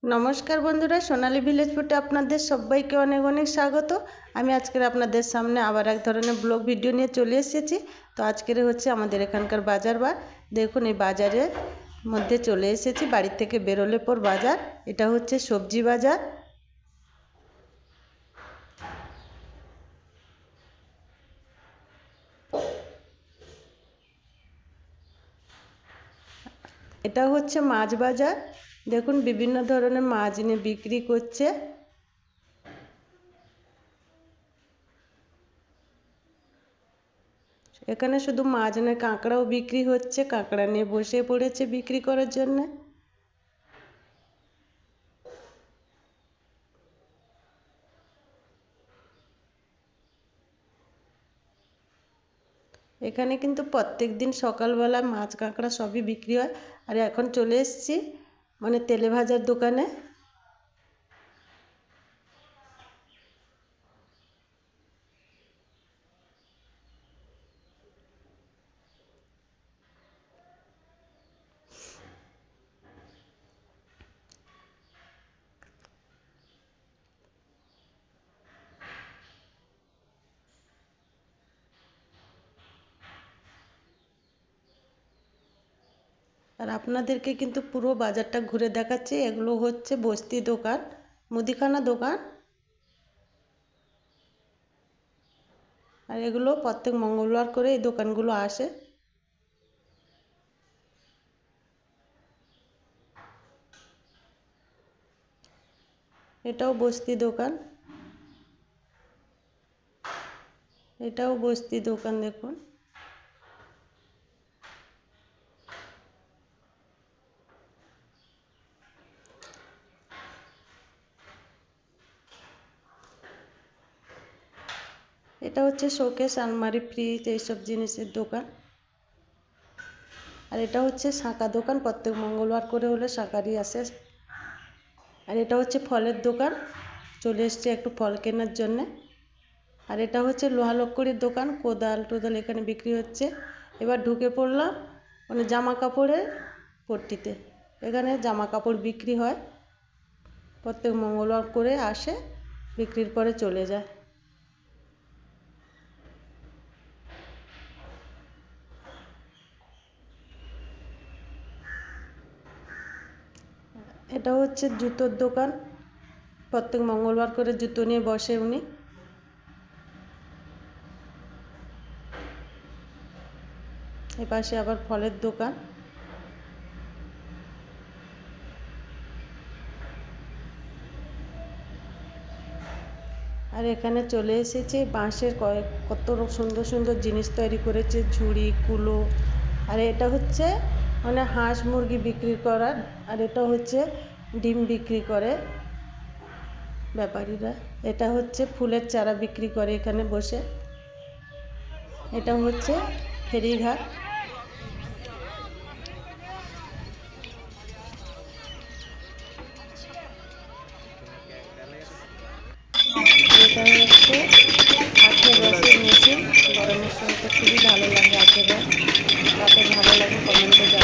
नमस्कार बंधुरा सोनाली ভিলেজ ফুডে আপনাদের সবাইকে অনেক অনেক স্বাগত। আমি আজকে আপনাদের সামনে আবার এক ধরনের ব্লগ ভিডিও নিয়ে চলে এসেছি। তো আজকের হচ্ছে আমাদের এখানকার বাজার বার। দেখুন এই বাজারের মধ্যে চলে এসেছি, বাড়ি থেকে বেরোলে পর বাজার। এটা হচ্ছে সবজি বাজার। এটা হচ্ছে মাছ বাজার। দেখুন বিভিন্ন ধরনের মাছ এনে বিক্রি করছে। এখানে শুধু মাছ নয়, কাঁকড়াও বিক্রি হচ্ছে। কাঁকড়া নিয়ে বসে পড়েছে বিক্রি করার জন্য। এখানে কিন্তু প্রত্যেক দিন সকালবেলা মাছ কাঁকড়া সবই বিক্রি হয়। আর এখন চলে এসেছি মানে তেলে ভাজার দোকানে। আর আপনাদেরকে কিন্তু পুরো বাজারটা ঘুরে দেখাচ্ছি। এগুলো হচ্ছে বস্তি দোকান, মুদিখানা দোকান। আর এগুলো প্রত্যেক মঙ্গলবার করে এই দোকানগুলো আসে। এটাও বস্তি দোকান, এটাও বস্তি দোকান। দেখুন এটা হচ্ছে শোকেস, আলমারি, ফ্রিজ এইসব জিনিসের দোকান। আর এটা হচ্ছে শাঁখা দোকান, প্রত্যেক মঙ্গলবার করে হলে শাঁখারই আসে। আর এটা হচ্ছে ফলের দোকান, চলে এসছে একটু ফল কেনার জন্যে। আর এটা হচ্ছে লোহা লক্কড়ির দোকান, কোদাল টোদাল এখানে বিক্রি হচ্ছে। এবার ঢুকে পড়লাম মানে জামা কাপড়ের পট্টিতে। এখানে জামা কাপড় বিক্রি হয়, প্রত্যেক মঙ্গলবার করে আসে, বিক্রির পরে চলে যায়। এটা হচ্ছে জুতোর দোকান, প্রত্যেক মঙ্গলবার করে জুতো নিয়ে বসে উনি। এপাশে আবার ফলের দোকান। আর এখানে চলে এসেছে বাঁশের কত সুন্দর সুন্দর জিনিস তৈরি করেছে, ঝুড়ি, কুলো। আর এটা হচ্ছে মানে হাঁস মুরগি বিক্রি করার। আর এটা হচ্ছে ডিম বিক্রি করে ব্যাপারীরা। এটা হচ্ছে ফুলের চারা বিক্রি করে এখানে বসে। এটা হচ্ছে ফেরিঘাট। এটা হচ্ছে আখের রসের মেশিন, গরমের সময় তো খুবই ভালো লাগে আখের রস। কাদের ভালো লাগে কমেন্টে জানাবেন।